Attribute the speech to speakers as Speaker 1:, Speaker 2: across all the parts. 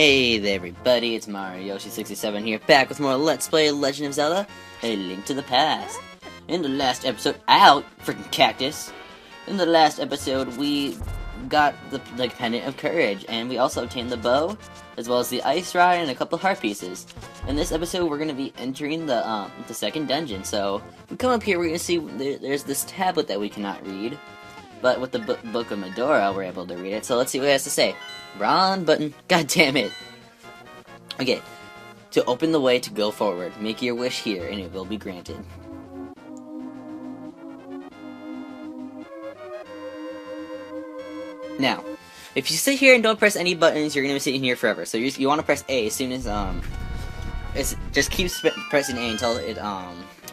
Speaker 1: Hey there everybody, it's Mario Yoshi67 here, back with more Let's Play Legend of Zelda, A Link to the Past. In the last episode, freaking cactus! In the last episode, we got the Pendant of Courage, and we also obtained the bow, as well as the ice rod and a couple heart pieces. In this episode, we're going to be entering the second dungeon, so we come up here, we're going to see there's this tablet that we cannot read. But with the Book of Medora, we're able to read it, so let's see what it has to say. Wrong button. God damn it. Okay. To open the way to go forward, make your wish here, and it will be granted. Now, if you sit here and don't press any buttons, you're going to be sitting here forever. So you want to press A as soon as, just keep pressing A until it,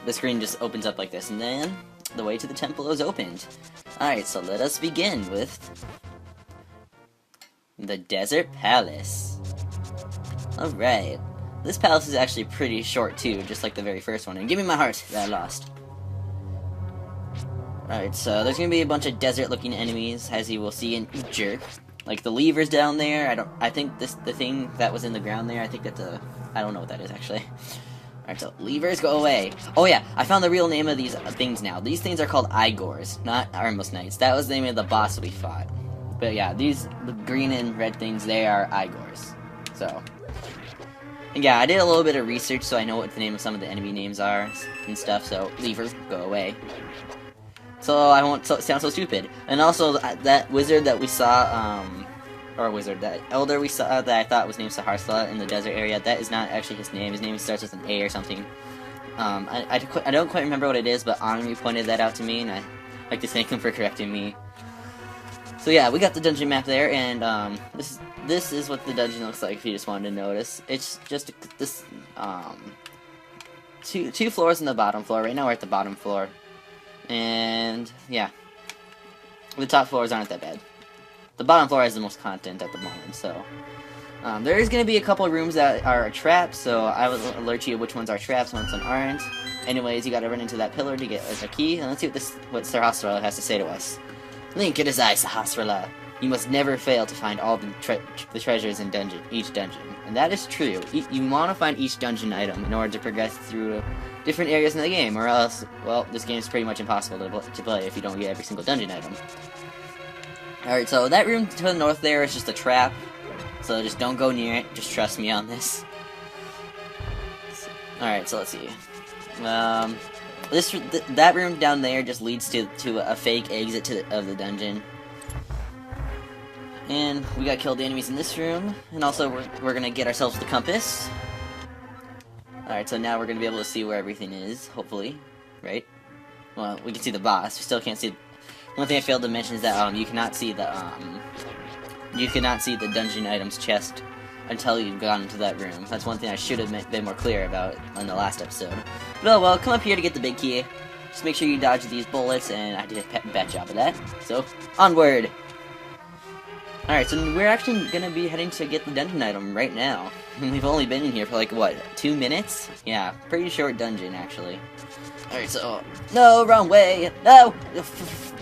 Speaker 1: the screen just opens up like this, and then the way to the temple is opened. Alright, so let us begin with the Desert Palace. Alright. This palace is actually pretty short too, just like the very first one. And give me my heart that I lost. Alright, so there's gonna be a bunch of desert-looking enemies, as you will see in Jerk. Like the levers down there. I think the thing that was in the ground there, I think that's I don't know what that is actually. Alright, so levers, go away. Oh yeah, I found the real name of these things now. These things are called Igors, not Armless Knights. That was the name of the boss we fought. But yeah, the green and red things, they are Igors. So, and yeah, I did a little bit of research so I know what the name of some of the enemy names are and stuff, so levers, go away. So I won't sound so stupid. And also, that wizard that we saw, that elder we saw that I thought was named Saharsla in the desert area, that is not actually his name. His name starts with an A or something. I don't quite remember what it is, but Anami pointed that out to me, and I like to thank him for correcting me. So yeah, we got the dungeon map there, and this is what the dungeon looks like if you just wanted to notice. It's just this, two floors in the bottom floor. Right now we're at the bottom floor. And yeah, the top floors aren't that bad. The bottom floor has the most content at the moment, so there is going to be a couple of rooms that are traps, so I will alert you which ones are traps and which ones aren't. Anyways, you got to run into that pillar to get a key, and let's see what Sahasrara has to say to us. Link, it is I, Sahasrara. You must never fail to find all the treasures in each dungeon. And that is true. You want to find each dungeon item in order to progress through different areas in the game, or else, well, this game is pretty much impossible to play if you don't get every single dungeon item. Alright, so that room to the north there is just a trap, so just don't go near it, just trust me on this. Alright, so let's see. That room down there just leads to a fake exit of the dungeon. And we got killed the enemies in this room, and also we're gonna get ourselves the compass. Alright, so now we're gonna be able to see where everything is, hopefully, right? Well, we can see the boss, we still can't see. One thing I failed to mention is that you cannot see the dungeon items chest until you've gone into that room. That's one thing I should have been more clear about in the last episode. But oh well, come up here to get the big key. Just make sure you dodge these bullets, and I did a bad job of that. So, onward! Alright, so we're actually gonna be heading to get the dungeon item right now. We've only been in here for like, what, 2 minutes? Yeah, pretty short dungeon, actually. Alright, so, no, wrong way, no!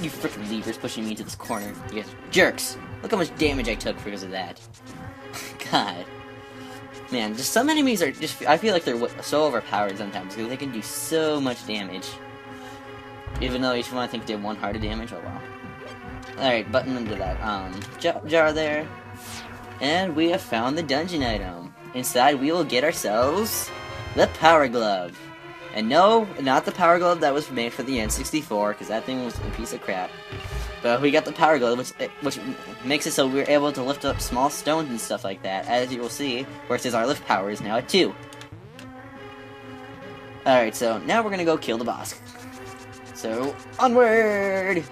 Speaker 1: You frickin' levers pushing me into this corner. You guys jerks! Look how much damage I took because of that. God. Man, just some enemies are just, I feel like they're so overpowered sometimes, because they can do so much damage. Even though each one I think did 1 heart of damage, oh wow. Alright, button under that, jar there. And we have found the dungeon item. Inside we will get ourselves the Power Glove. And no, not the Power Glove that was made for the N64, because that thing was a piece of crap. But we got the Power Glove, which makes it so we're able to lift up small stones and stuff like that, as you will see, where it says our lift power is now at 2. Alright, so now we're gonna go kill the boss. So, onward!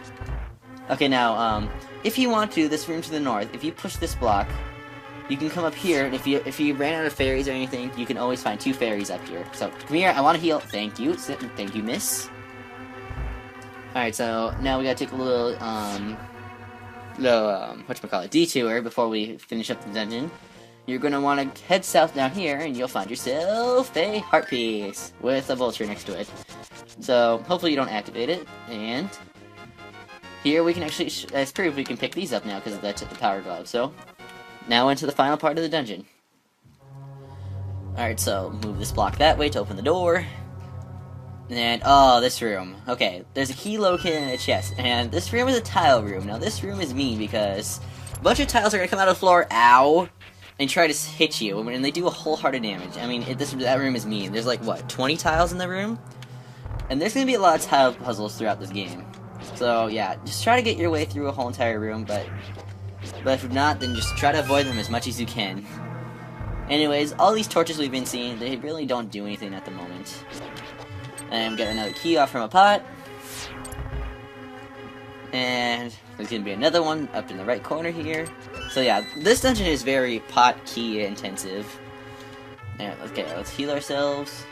Speaker 1: Okay, now, if you want to, this room to the north, if you push this block, you can come up here, and if you ran out of fairies or anything, you can always find 2 fairies up here. So, come here, I want to heal. Thank you, miss. Alright, so, now we gotta take a little, detour before we finish up the dungeon. You're gonna want to head south down here, and you'll find yourself a heart piece with a vulture next to it. So, hopefully you don't activate it, and here we can as proof, we can pick these up now because that's the Power Glove. So, now into the final part of the dungeon. Alright, so move this block that way to open the door. And, oh, this room. Okay, there's a key located in a chest, and this room is a tile room. Now, this room is mean because a bunch of tiles are going to come out of the floor, ow, and try to hit you, and they do a whole heart of damage. I mean, that room is mean. There's like, what, 20 tiles in the room? And there's going to be a lot of tile puzzles throughout this game. So, yeah, just try to get your way through a whole entire room, but if not, then just try to avoid them as much as you can. Anyways, all these torches we've been seeing, they really don't do anything at the moment. And get another key off from a pot. And there's going to be another one up in the right corner here. So yeah, this dungeon is very pot key intensive. And, okay, let's heal ourselves.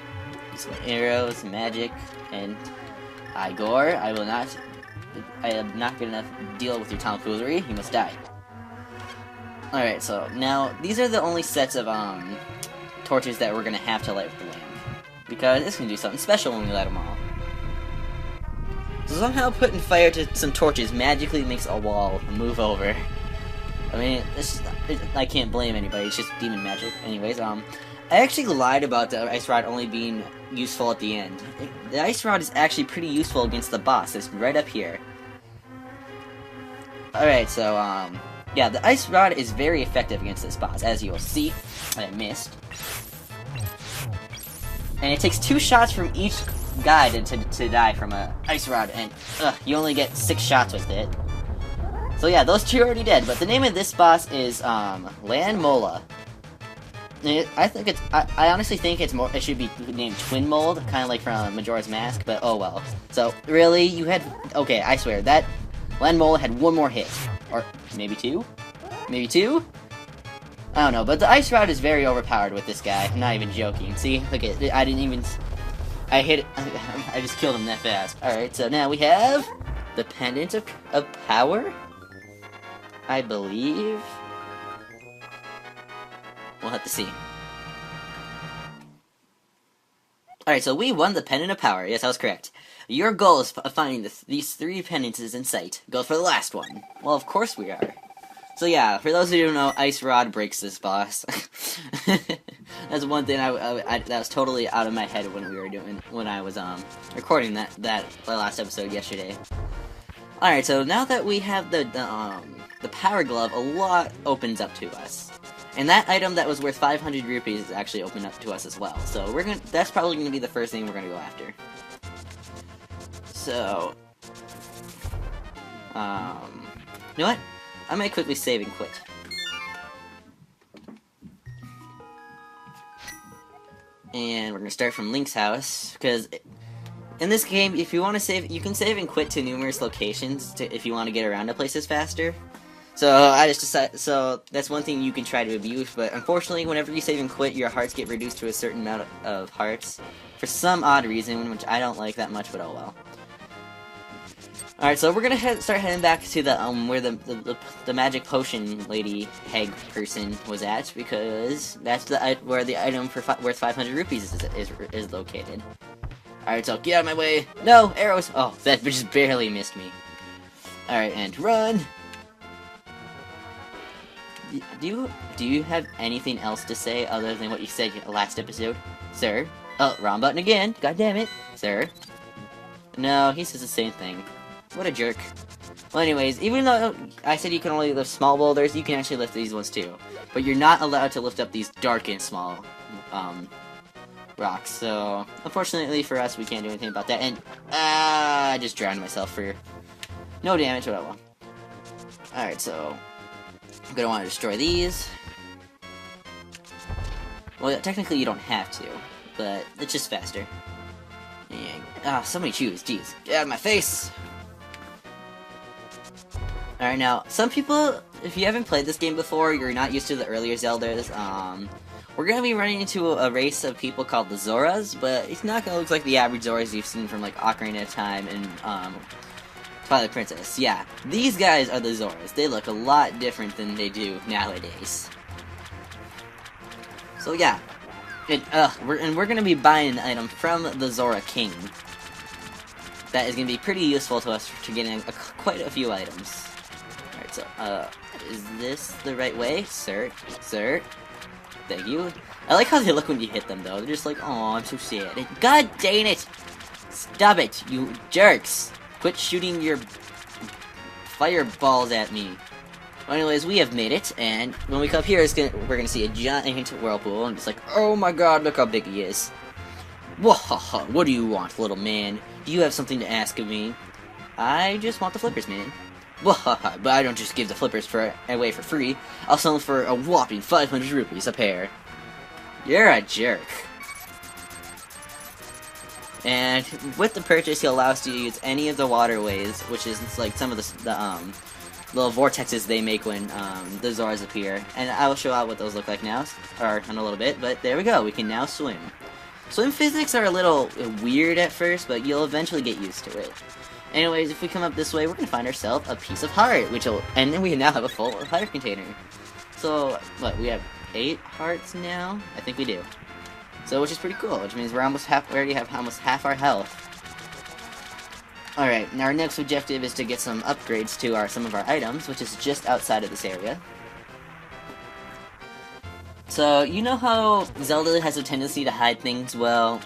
Speaker 1: Some arrows, magic, and Igor, I am not good enough to deal with your tomfoolery. You must die. Alright, so now these are the only sets of torches that we're going to have to light with the lamp. Because it's going to do something special when we light them all. So somehow putting fire to some torches magically makes a wall move over. I mean, I can't blame anybody, it's just demon magic. Anyways, I actually lied about the ice rod only being useful at the end. The ice rod is actually pretty useful against the boss. It's right up here. Alright, so, yeah, the ice rod is very effective against this boss, as you will see. I missed. And it takes 2 shots from each guy to die from a ice rod, and you only get 6 shots with it. So yeah, those 2 are already dead, but the name of this boss is, Lan Mola. I honestly think it should be named Twin Mold, kind of like from Majora's Mask, but oh well. So, really, okay, I swear, that Lan Mola had 1 more hit. Or, maybe 2? Maybe 2? I don't know, but the ice rod is very overpowered with this guy. I'm not even joking. See? Look at it. I just killed him that fast. Alright, so now we have the Pendant of Power? I believe. We'll have to see. Alright, so we won the Pendant of Power. Yes, I was correct. Your goal is finding these 3 penances in sight. Go for the last one. Well, of course we are. So yeah, for those of you who don't know, Ice Rod breaks this boss. That's one thing that was totally out of my head when I was recording the last episode yesterday. All right, so now that we have the Power Glove, a lot opens up to us, and that item that was worth 500 rupees is actually opened up to us as well. So that's probably gonna be the first thing we're gonna go after. So, you know what? I might quickly save and quit. And we're gonna start from Link's house, because in this game, if you want to save, you can save and quit to numerous locations if you want to get around to places faster. So I just decided, so that's one thing you can try to abuse, but unfortunately, whenever you save and quit, your hearts get reduced to a certain amount of hearts for some odd reason, which I don't like that much, but oh well. Alright, so we're gonna start heading back to the where the magic potion lady hag person was at, because that's where the item worth 500 rupees is located. Alright, so get out of my way. No arrows. Oh, that just barely missed me. Alright, and run. Do you have anything else to say other than what you said last episode, sir? Oh, wrong button again. God damn it, sir. No, he says the same thing. What a jerk. Well, anyways, even though I said you can only lift small boulders, you can actually lift these ones too. But you're not allowed to lift up these dark and small rocks. So, unfortunately for us, we can't do anything about that. And, I just drowned myself for no damage, but oh well. Alright, so I'm gonna want to destroy these. Well, technically you don't have to, but it's just faster. And, somebody choose. Jeez. Get out of my face! Alright, now, some people, if you haven't played this game before, you're not used to the earlier Zeldas, we're gonna be running into a race of people called the Zoras, but it's not gonna look like the average Zoras you've seen from, like, Ocarina of Time and, Twilight Princess. Yeah, these guys are the Zoras. They look a lot different than they do nowadays. So, yeah. We're gonna be buying an item from the Zora King. That is gonna be pretty useful to us to getting quite a few items. Alright, so, is this the right way? Sir? Sir? Thank you. I like how they look when you hit them, though. They're just like, oh, I'm so sad. God dang it! Stop it, you jerks! Quit shooting your fireballs at me. Well, anyways, we have made it, and when we come up here, we're gonna see a giant whirlpool, and it's like, oh my god, look how big he is. Wahaha, what do you want, little man? Do you have something to ask of me? I just want the flippers, man. Wahaha, but I don't just give the flippers away for free. I'll sell them for a whopping 500 rupees a pair. You're a jerk. And with the purchase, he'll allow us to use any of the waterways, which is like some of the little vortexes they make when the Zoras appear. And I will show out what those look like now, or in a little bit. But there we go. We can now swim. Swim physics are a little weird at first, but you'll eventually get used to it. Anyways, if we come up this way, we're gonna find ourselves a piece of heart, and then we now have a full heart container. So what? We have 8 hearts now. I think we do. So, which is pretty cool, which means we already have almost half our health. Alright, now our next objective is to get some upgrades to some of our items, which is just outside of this area. So, you know how Zelda has a tendency to hide things? Well,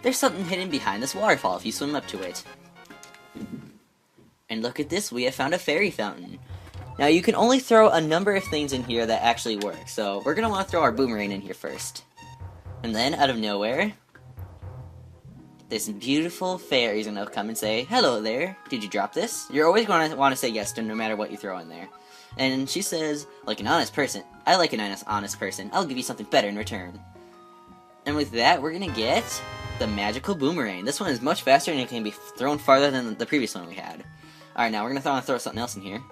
Speaker 1: there's something hidden behind this waterfall if you swim up to it. And look at this, we have found a fairy fountain. Now, you can only throw a number of things in here that actually work, so we're going to want to throw our boomerang in here first. And then, out of nowhere, this beautiful fairy's gonna come and say, hello there, did you drop this? You're always gonna want to say yes to no matter what you throw in there. And she says, like an honest person, I like an honest person, I'll give you something better in return. And with that, we're gonna get the magical boomerang. This one is much faster and it can be thrown farther than the previous one we had. Alright, now we're gonna throw something else in here.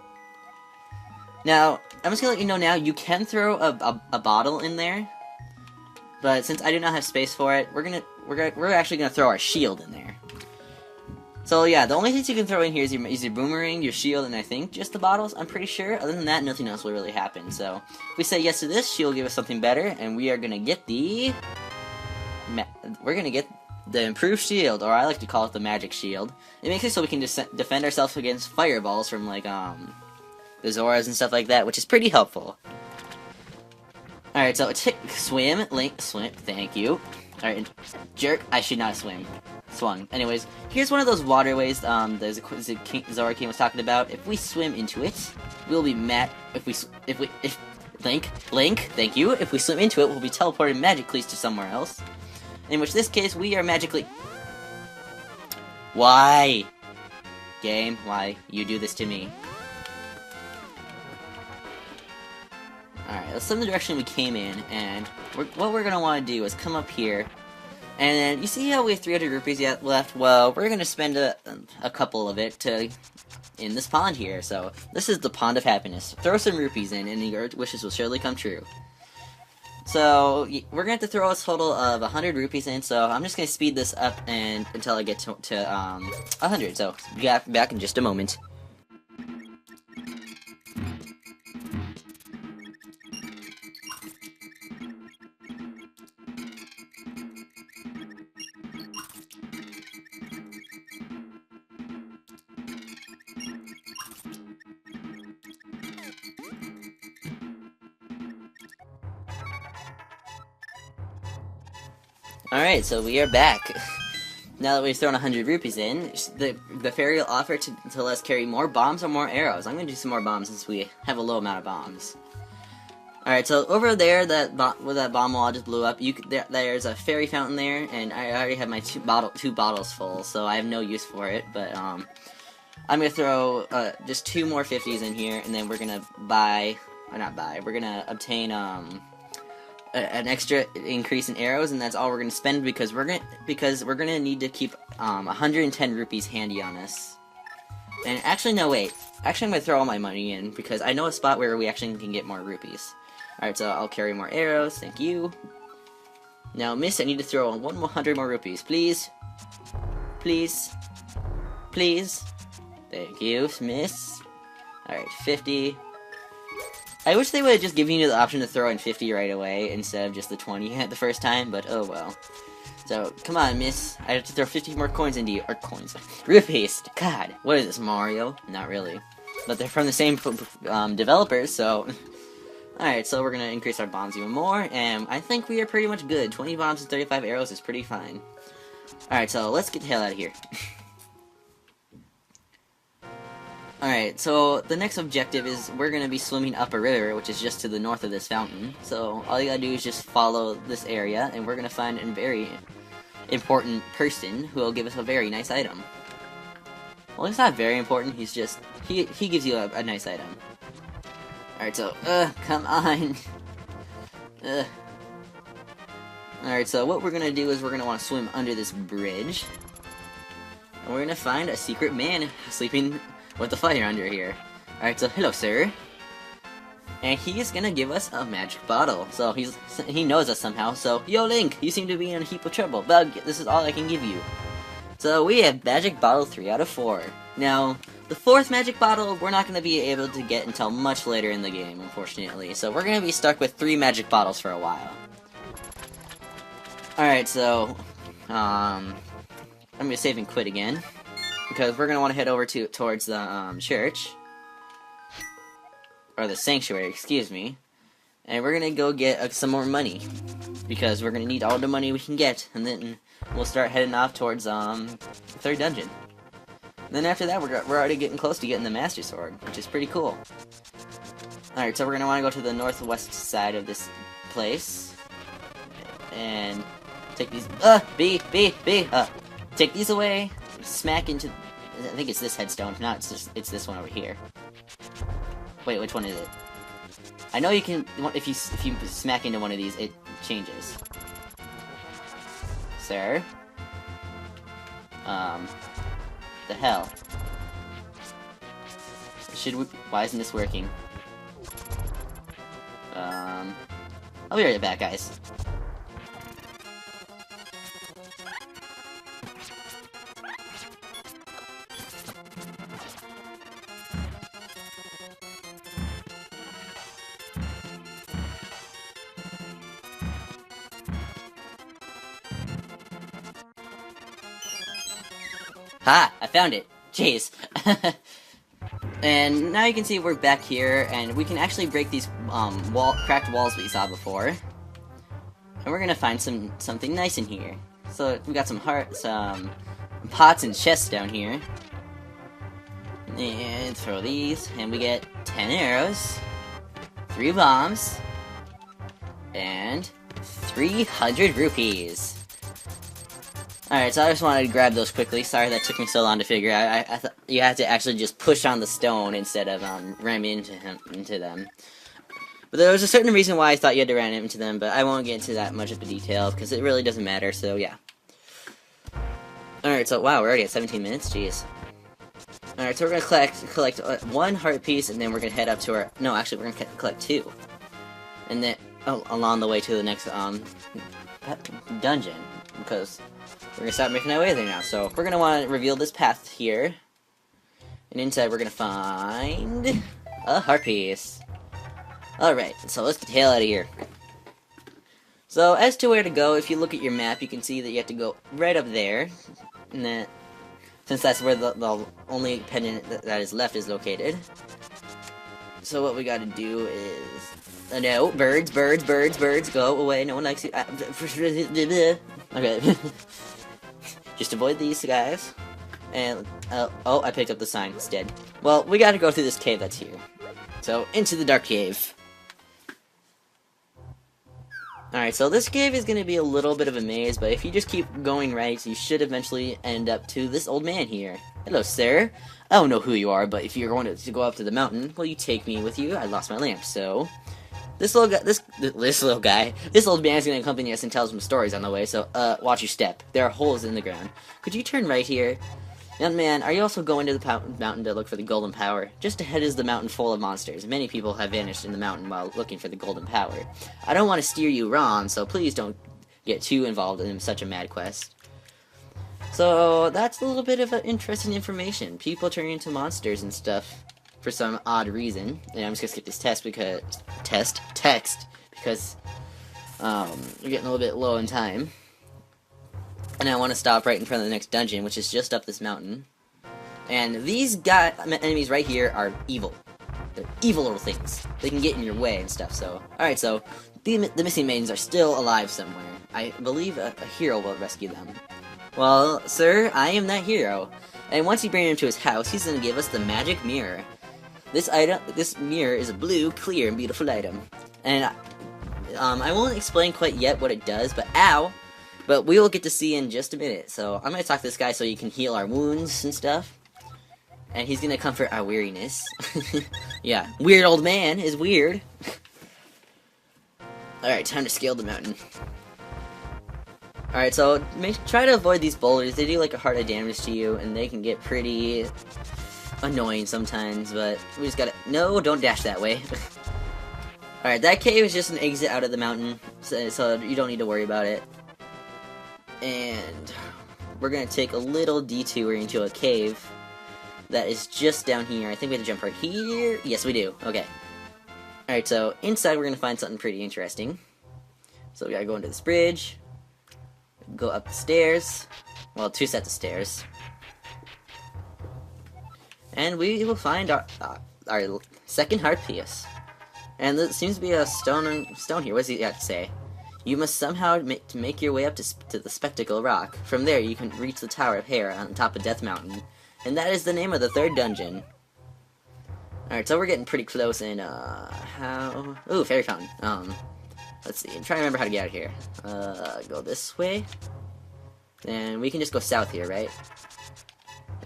Speaker 1: Now, I'm just gonna let you know now, you can throw a bottle in there. But since I do not have space for it, we're actually gonna throw our shield in there. So yeah, the only things you can throw in here is your boomerang, your shield, and I think just the bottles. I'm pretty sure. Other than that, nothing else will really happen. So if we say yes to this, she'll give us something better, and we are gonna get the improved shield, or I like to call it the magic shield. It makes it so we can defend ourselves against fireballs from like the Zoras and stuff like that, which is pretty helpful. Alright, so swim, Link, swim, thank you. Alright, jerk, I should not swim. Swung. Anyways, here's one of those waterways, Zora King was talking about. If we swim into it, we'll be Link, thank you. If we swim into it, we'll be teleported magically to somewhere else. In which this case, we are magically... Why? Game, why you do this to me? Alright, let's swim the direction we came in, and what we're gonna want to do is come up here, and then, you see how we have 300 rupees left? Well, we're gonna spend a couple of it in this pond here, so this is the Pond of Happiness. Throw some rupees in, and your wishes will surely come true. So, we're gonna have to throw a total of 100 rupees in, so I'm just gonna speed this up until I get to 100, so be back in just a moment. Alright, so we are back. Now that we've thrown 100 rupees in, the fairy will offer to let us carry more bombs or more arrows. I'm gonna do some more bombs since we have a low amount of bombs. Alright, so over there, where that bomb wall just blew up, there's a fairy fountain there, and I already have my two bottles full, so I have no use for it, but I'm gonna throw just 2 more 50s in here, and then we're gonna we're gonna obtain an extra increase in arrows, and that's all we're gonna spend because we're gonna need to keep 110 rupees handy on us. And actually, no, wait. Actually, I'm gonna throw all my money in because I know a spot where we actually can get more rupees. Alright, so I'll carry more arrows. Thank you. Now, miss, I need to throw 100 more rupees, please. Please. Please. Thank you, miss. Alright, 50. I wish they would have just given you the option to throw in 50 right away instead of just the 20 at the first time, but oh well. So, come on, miss. I have to throw 50 more coins into you. Or coins. Rupees. God, what is this, Mario? Not really. But they're from the same developers, so... Alright, so we're gonna increase our bombs even more, and I think we are pretty much good. 20 bombs and 35 arrows is pretty fine. Alright, so let's get the hell out of here. Alright, so the next objective is we're gonna be swimming up a river, which is just to the north of this fountain. So all you gotta do is just follow this area, and we're gonna find a very important person who will give us a very nice item. Well, he's not very important, he's just, he gives you a nice item. Alright, so, come on. Alright, so what we're gonna do is we're gonna want to swim under this bridge. And we're gonna find a secret man sleeping with the fire under here. Alright, so hello, sir. And he is gonna give us a magic bottle. So he knows us somehow. So, yo Link, you seem to be in a heap of trouble, but this is all I can give you. So we have magic bottle 3 out of 4. Now, the 4th magic bottle we're not gonna be able to get until much later in the game, unfortunately. So we're gonna be stuck with 3 magic bottles for a while. Alright, so I'm gonna save and quit again. Because we're gonna want to head over towards the church. Or the sanctuary, excuse me. And we're gonna go get some more money. Because we're gonna need all the money we can get, and then we'll start heading off towards the 3rd dungeon. And then after that, we're already getting close to getting the Master Sword, which is pretty cool. Alright, so we're gonna want to go to the northwest side of this place. And take these, take these away, smack into, I think it's this headstone, if not, it's this one over here. Wait, which one is it? I know you can, if you smack into one of these, it changes. Sir? The hell? Why isn't this working? I'll be right back, guys. Ha! I found it! Jeez. And now you can see we're back here, and we can actually break these cracked walls we saw before. And we're gonna find something nice in here. So we got some pots and chests down here. And throw these, and we get 10 arrows, 3 bombs, and 300 rupees. Alright, so I just wanted to grab those quickly. Sorry that took me so long to figure out. I thought you had to actually just push on the stone instead of ramming into them. But there was a certain reason why I thought you had to ram into them, but I won't get into that much of the detail, because it really doesn't matter, so yeah. Alright, so wow, we're already at 17 minutes? Jeez. Alright, so we're gonna collect 1 heart piece, and then we're gonna head up to our... No, actually, we're gonna collect 2. And then, along the way to the next, dungeon, because... we're gonna start making our way there now, so we're gonna want to reveal this path here. And inside we're gonna find a heart piece. Alright, so let's get the hell out of here. So, as to where to go, if you look at your map, you can see that you have to go right up there. And that, since that's where the only pendant that is left is located. So what we gotta do is... no, birds, go away, no one likes you. Okay. Just avoid these guys. And, oh, I picked up the sign instead. Well, we gotta go through this cave that's here. So, into the dark cave. Alright, so this cave is gonna be a little bit of a maze, but if you just keep going right, you should eventually end up to this old man here. Hello, sir. I don't know who you are, but if you're going to go up to the mountain, will you take me with you? I lost my lamp, so... This old man's gonna accompany us and tell us some stories on the way, so, watch your step. There are holes in the ground. Could you turn right here? Young man, are you also going to the mountain to look for the golden power? Just ahead is the mountain full of monsters. Many people have vanished in the mountain while looking for the golden power. I don't want to steer you wrong, so please don't get too involved in such a mad quest. So, that's a little bit of interesting information. People turn into monsters and stuff for some odd reason. And I'm just gonna skip this text because we're getting a little bit low in time. And I want to stop right in front of the next dungeon, which is just up this mountain. And these enemies right here are evil. They're evil little things. They can get in your way and stuff, so... Alright, so, the missing maidens are still alive somewhere. I believe a hero will rescue them. Well, sir, I am that hero. And once you bring him to his house, he's gonna give us the magic mirror. This mirror is a blue, clear, and beautiful item. And, I won't explain quite yet what it does, but ow! But we will get to see in just a minute. So, I'm gonna talk to this guy so he can heal our wounds and stuff. And he's gonna comfort our weariness. Yeah, weird old man is weird. Alright, time to scale the mountain. Alright, so try to avoid these boulders. They do like a heart of damage to you, and they can get pretty annoying sometimes, but we just gotta... No, don't dash that way. Alright, that cave is just an exit out of the mountain, so you don't need to worry about it. And we're gonna take a little detour into a cave that is just down here. I think we have to jump right here. Yes, we do. Okay. Alright, so inside we're gonna find something pretty interesting. So we gotta go into this bridge, go up the stairs, well, 2 sets of stairs, and we will find our second heart piece. And there seems to be a stone here. What does he have to say? You must somehow make your way up to the Spectacle Rock. From there, you can reach the Tower of Hera on top of Death Mountain. And that is the name of the 3rd dungeon. Alright, so we're getting pretty close, and, how... Ooh, fairy fountain. Let's see, I'm trying to remember how to get out of here. Go this way. And we can just go south here, right?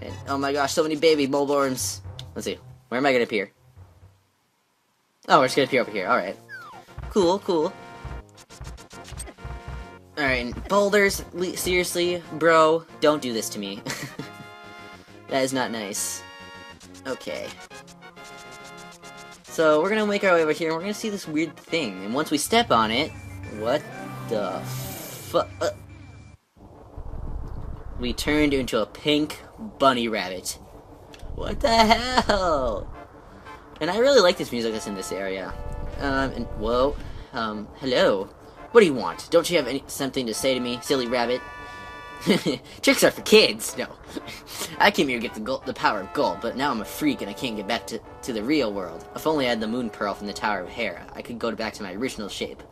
Speaker 1: And, oh my gosh, so many baby moleborns. Let's see, where am I gonna appear? Oh, we're just gonna appear over here, alright. Cool, cool. Alright, boulders, seriously, bro, don't do this to me. That is not nice. Okay. So, we're gonna make our way over here, and we're gonna see this weird thing. And once we step on it... What the fuck? We turned into a pink bunny rabbit. What the hell? And I really like this music that's in this area. And, whoa. Hello. What do you want? Don't you have something to say to me, silly rabbit? Tricks are for kids. No. I came here to get the power of gold, but now I'm a freak and I can't get back to the real world. If only I had the moon pearl from the Tower of Hera, I could go back to my original shape.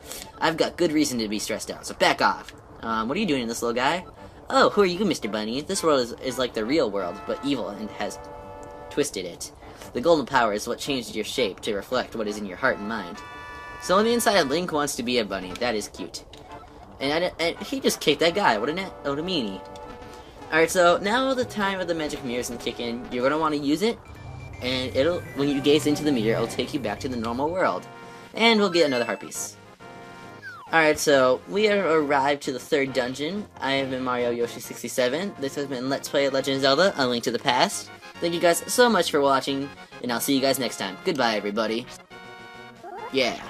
Speaker 1: I've got good reason to be stressed out, so back off. What are you doing, this little guy? Oh, who are you, Mr. Bunny? This world is like the real world, but evil and has twisted it. The golden power is what changed your shape to reflect what is in your heart and mind. So on the inside, Link wants to be a bunny. That is cute. And he just kicked that guy. What a meanie. Alright, so now the time of the magic mirror is gonna kick in. You're gonna want to use it, and when you gaze into the mirror, it'll take you back to the normal world. And we'll get another heart piece. Alright, so we have arrived to the 3rd dungeon. I have been Mario Yoshi 67. This has been Let's Play Legend of Zelda: A Link to the Past. Thank you guys so much for watching, and I'll see you guys next time. Goodbye, everybody. Yeah.